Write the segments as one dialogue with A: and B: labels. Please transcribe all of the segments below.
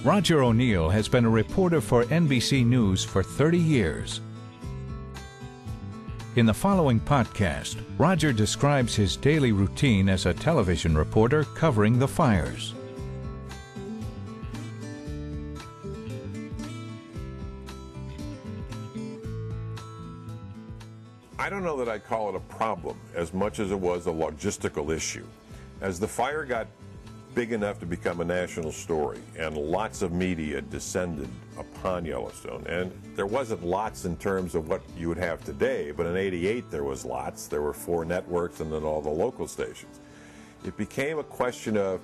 A: Roger O'Neill has been a reporter for NBC News for 30 years. In the following podcast, Roger describes his daily routine as a television reporter covering the fires.
B: I don't know that I'd call it a problem as much as it was a logistical issue. As the fire got big enough to become a national story and lots of media descended upon Yellowstone, and there wasn't lots in terms of what you would have today, but in '88 there was lots. There were 4 networks and then all the local stations. It became a question of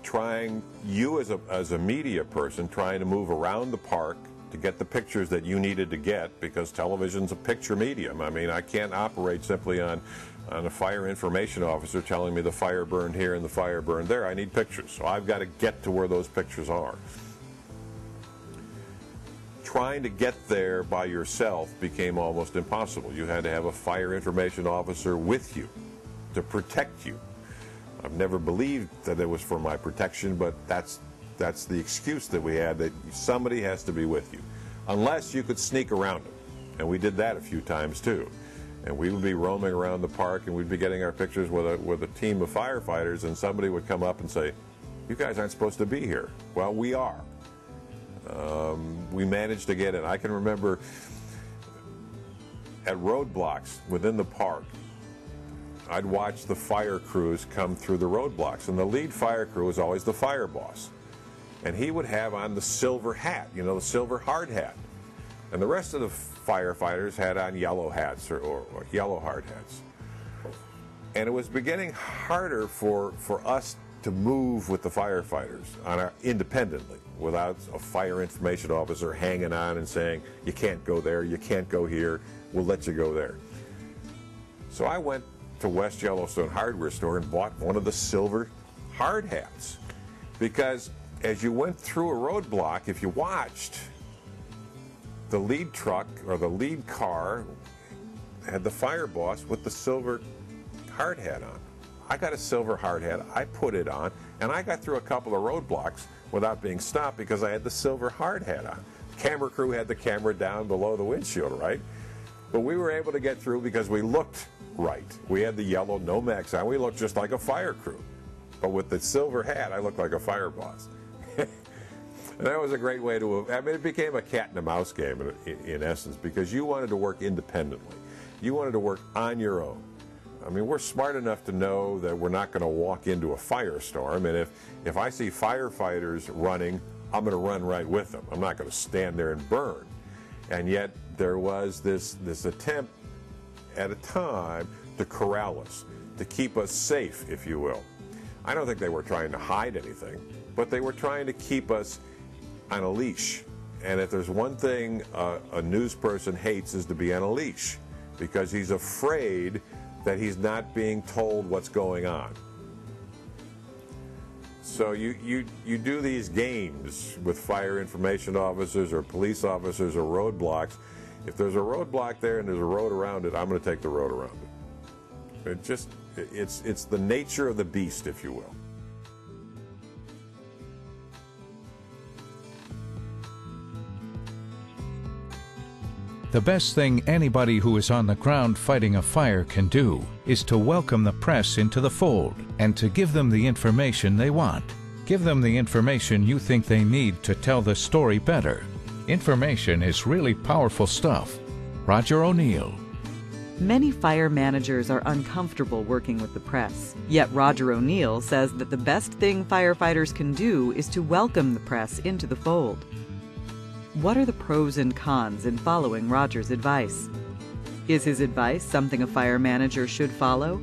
B: trying, you as a media person, trying to move around the park to get the pictures that you needed to get, because television's a picture medium. I mean, I can't operate simply on a fire information officer telling me the fire burned here and the fire burned there. I need pictures, so I've got to get to where those pictures are. Trying to get there by yourself became almost impossible. You had to have a fire information officer with you to protect you. I've never believed that it was for my protection, but that's the excuse that we had, that somebody has to be with you, unless you could sneak around them. And we did that a few times too. And we would be roaming around the park and we'd be getting our pictures with a team of firefighters, and somebody would come up and say, "You guys aren't supposed to be here." Well, we are. We managed to get in. I can remember at roadblocks within the park, I'd watch the fire crews come through the roadblocks, and the lead fire crew was always the fire boss. And he would have on the silver hat, you know, the silver hard hat. And the rest of the firefighters had on yellow hats or yellow hard hats. And it was beginning harder for us to move with the firefighters independently, without a fire information officer hanging on and saying, "You can't go there, you can't go here, we'll let you go there." So I went to West Yellowstone hardware store and bought one of the silver hard hats, because as you went through a roadblock, if you watched, the lead truck or the lead car had the fire boss with the silver hard hat on. I got a silver hard hat, I put it on, and I got through a couple of roadblocks without being stopped because I had the silver hard hat on. Camera crew had the camera down below the windshield, right? But we were able to get through because we looked right. We had the yellow Nomex on. We looked just like a fire crew. But with the silver hat, I looked like a fire boss. And that was a great way to, I mean, it became a cat and a mouse game in essence, because you wanted to work independently. You wanted to work on your own. I mean, we're smart enough to know that we're not going to walk into a firestorm, and if I see firefighters running, I'm going to run right with them. I'm not going to stand there and burn. And yet there was this attempt at a time to corral us, to keep us safe, if you will. I don't think they were trying to hide anything, but they were trying to keep us on a leash. And if there's one thing a news person hates, is to be on a leash, because he's afraid that he's not being told what's going on. So you do these games with fire information officers or police officers or roadblocks. If there's a roadblock there and there's a road around it, I'm going to take the road around it. It's the nature of the beast, if you will.
A: The best thing anybody who is on the ground fighting a fire can do is to welcome the press into the fold and to give them the information they want. Give them the information you think they need to tell the story better. Information is really powerful stuff. Roger O'Neill.
C: Many fire managers are uncomfortable working with the press. Yet Roger O'Neill says that the best thing firefighters can do is to welcome the press into the fold. What are the pros and cons in following Roger's advice? Is his advice something a fire manager should follow?